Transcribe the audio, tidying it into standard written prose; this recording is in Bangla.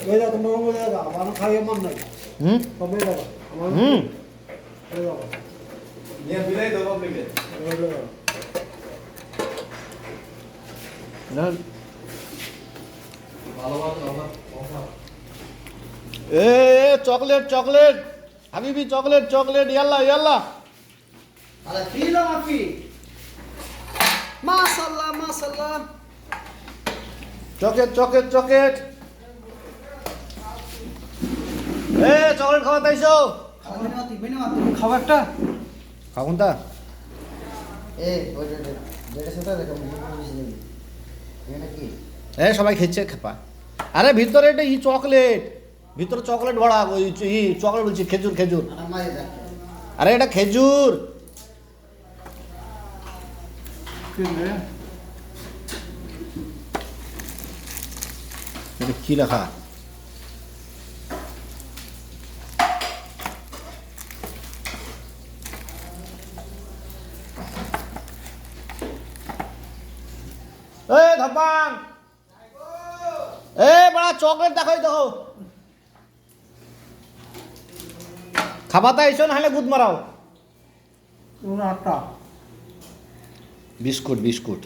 বেলা তোমার বলে দাও আমার খাইয়ে মন নাই কবে দাও আমার দাও নিয়ে বিলাই দাও আপনাকে না এ চকলেট চকলেট হাবিবি চকলেট চকলেট ইয়াল্লা ইয়াল্লা আরে ফিলা মাফি মাশাআল্লাহ মাশাআল্লাহ চকলেট চকলেট চকলেট এ চকলেট খাওয়া তাইছো খাবারটা খাবুন তা এ ওই যেটা সেটা দেখো এটা কি এ সবাই খেচ্ছে খেপা আরে ভিতরে এটা ই চকলেট ভিতরে চকলেট ভরা ওই ই চকলেট বলছি খেজুর খেজুর আরে এটা খেজুর এটা কি লেখা এ ধপাং এ বড়া চকলেট দেখাই দেখো খাবাতা আইসো না হলে গুদ মারাও আটা বিস্কুট বিস্কুট